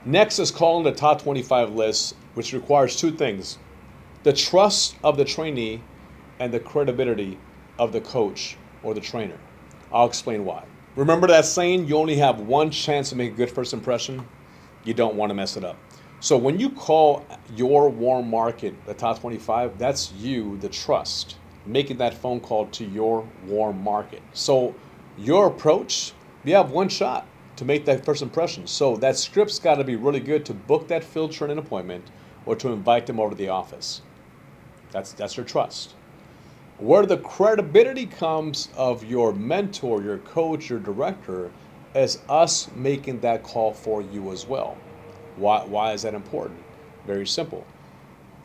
Next is calling the top 25 list, which requires two things: the trust of the trainee and the credibility of the coach or the trainer. I'll explain why. Remember that saying, you only have one chance to make a good first impression? You don't want to mess it up. So when you call your warm market the top 25, that's you, the trust, making that phone call to your warm market. So your approach, you have one shot to make that first impression. So that script's got to be really good to book that filter in an appointment or to invite them over to the office. That's your trust. Where the credibility comes of your mentor, your coach, your director, is us making that call for you as well. Why is that important? Very simple.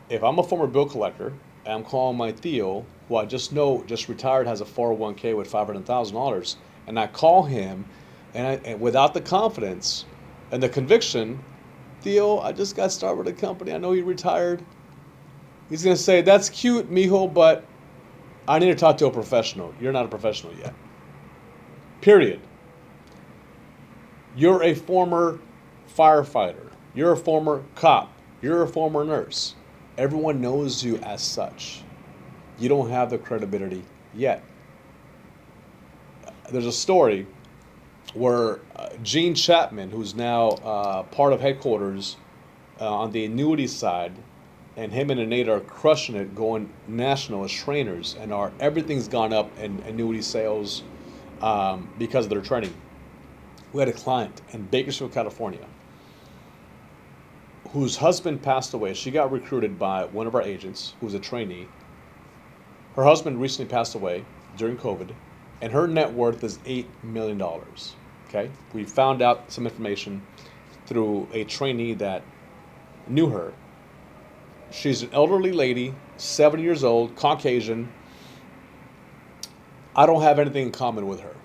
If I'm a former bill collector and I'm calling my Theo, who I just know just retired, has a 401k with $500,000, and I call him and without the confidence and the conviction, Theo, I just got started with a company. I know you retired. He's going to say, that's cute, mijo, but I need to talk to a professional. You're not a professional yet. Period. You're a former firefighter. You're a former cop. You're a former nurse. Everyone knows you as such. You don't have the credibility yet. There's a story where Gene Chapman, who's now part of headquarters on the annuity side, and him and Nate are crushing it, going national as trainers, and everything's gone up in annuity sales because of their training. We had a client in Bakersfield, California, whose husband passed away. She got recruited by one of our agents, who's a trainee. Her husband recently passed away during COVID, and her net worth is $8 million. Okay, we found out some information through a trainee that knew her. She's an elderly lady, 70 years old, Caucasian. I don't have anything in common with her.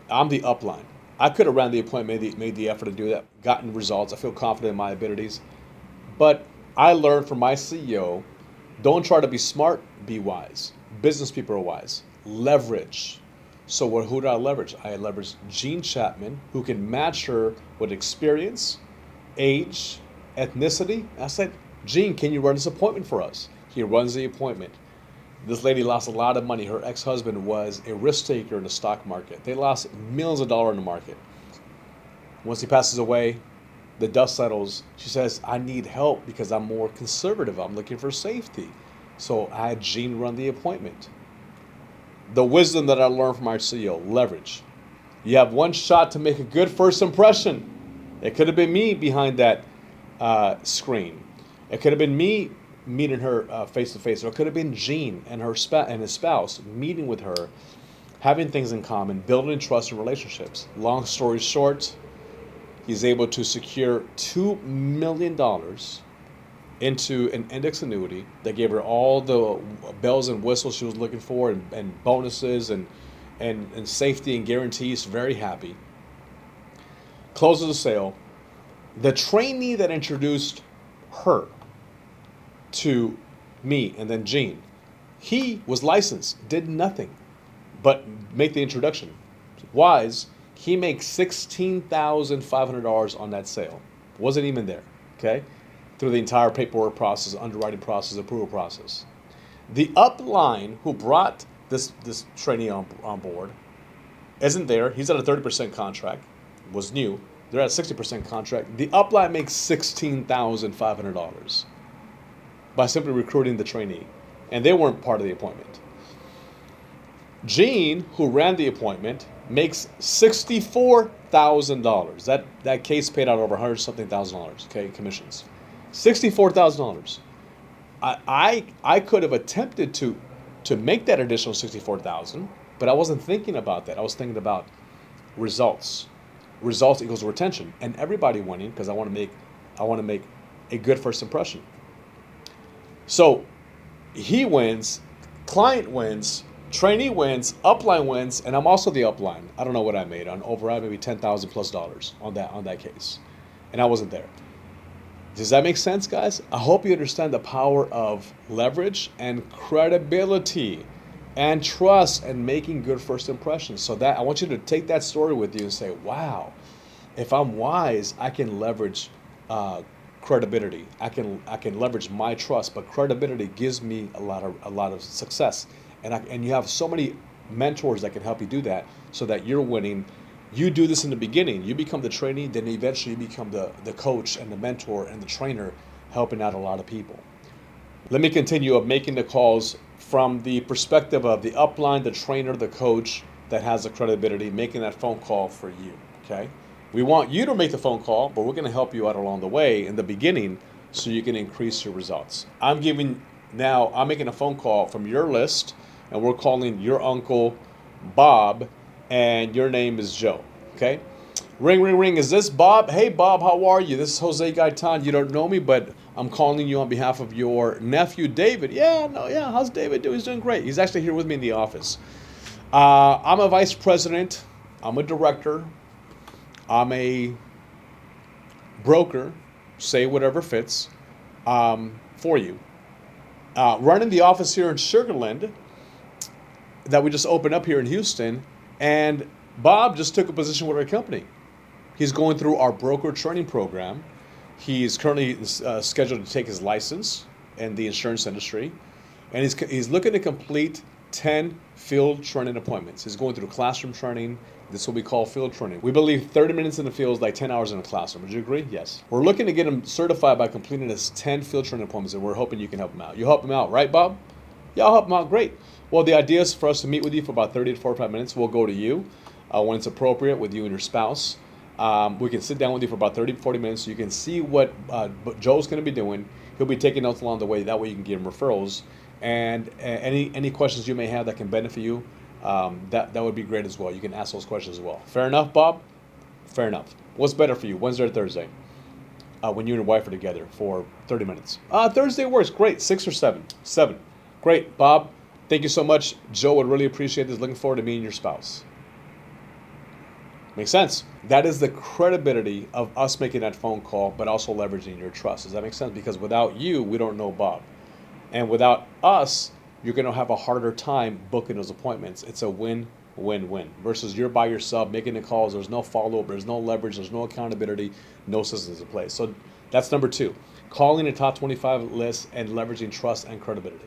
I'm the upline. I could have ran the appointment, made the effort to do that, gotten results. I feel confident in my abilities. But I learned from my CEO, don't try to be smart, be wise. Business people are wise. Leverage. So who did I leverage? I leveraged Gene Chapman, who can match her with experience, age, ethnicity. I said, Gene, can you run this appointment for us? He runs the appointment. This lady lost a lot of money. Her ex-husband was a risk taker in the stock market. They lost millions of dollars in the market. Once he passes away, the dust settles. She says, I need help because I'm more conservative. I'm looking for safety. So I had Gene run the appointment. The wisdom that I learned from our CEO, leverage. You have one shot to make a good first impression. It could have been me behind that screen. It could have been me meeting her face to face, or it could have been Gene and his spouse meeting with her, having things in common, building trust and relationships. Long story short, he's able to secure $2 million into an index annuity that gave her all the bells and whistles she was looking for, and bonuses and safety and guarantees. Very happy. Closes the sale. The trainee that introduced her to me and then Gene, he was licensed, did nothing but make the introduction. Wise, he makes $16,500 on that sale. Wasn't even there, okay? Through the entire paperwork process, underwriting process, approval process. The upline who brought this trainee on board isn't there. He's at a 30% contract, was new. They're at a 60% contract. The upline makes $16,500 by simply recruiting the trainee. And they weren't part of the appointment. Gene, who ran the appointment, makes $64,000. That case paid out over $100-something thousand, okay, commissions. $64,000. I could have attempted to make that additional $64,000, but I wasn't thinking about that. I was thinking about results. Results equals retention, and everybody winning because I want to make a good first impression. So he wins, client wins, trainee wins, upline wins, and I'm also the upline. I don't know what I made on override, maybe $10,000+ on that case, and I wasn't there. Does that make sense, guys? I hope you understand the power of leverage and credibility and trust and making good first impressions. So that I want you to take that story with you and say, wow, if I'm wise, I can leverage uh, credibility. I can leverage my trust, but credibility gives me a lot of success. And you have so many mentors that can help you do that, so that you're winning. You do this in the beginning. You become the trainee, then eventually you become the coach and the mentor and the trainer, helping out a lot of people. Let me continue of making the calls from the perspective of the upline, the trainer, the coach that has the credibility, making that phone call for you. Okay? We want you to make the phone call, but we're going to help you out along the way in the beginning so you can increase your results. I'm making a phone call from your list, and we're calling your uncle Bob, and your name is Joe. Okay? Ring, ring, ring. Is this Bob? Hey, Bob, how are you? This is Jose Gaitan. You don't know me, but I'm calling you on behalf of your nephew, David. Yeah, no, yeah. How's David doing? He's doing great. He's actually here with me in the office. I'm a vice president. I'm a director. I'm a broker. Say whatever fits for you. Running the office here in Sugarland that we just opened up here in Houston, and Bob just took a position with our company. He's going through our broker training program. He's currently scheduled to take his license in the insurance industry, and he's looking to complete 10 field training appointments. He's going through classroom training. This is what we call field training. We believe 30 minutes in the field is like 10 hours in a classroom. Would you agree? Yes. We're looking to get him certified by completing his 10 field training appointments, and we're hoping you can help him out. You help him out, right, Bob? Yeah, I'll help him out. Great. Well, the idea is for us to meet with you for about 30 to 45 minutes. We'll go to you when it's appropriate with you and your spouse. We can sit down with you for about 30 to 40 minutes so you can see what Joe's going to be doing. He'll be taking notes along the way. That way you can give him referrals. And any questions you may have that can benefit you, that would be great as well. You can ask those questions as well. Fair enough, Bob? Fair enough. What's better for you, Wednesday or Thursday? When you and your wife are together for 30 minutes. Thursday works. Great. 6 or 7? 7. Great. Bob, thank you so much. Joe would really appreciate this. Looking forward to meeting your spouse. Makes sense. That is the credibility of us making that phone call, but also leveraging your trust. Does that make sense? Because without you, we don't know Bob. And without us, you're going to have a harder time booking those appointments. It's a win-win-win versus you're by yourself making the calls. There's no follow-up. There's no leverage. There's no accountability. No systems in place. So that's number 2. Calling a top 25 list and leveraging trust and credibility.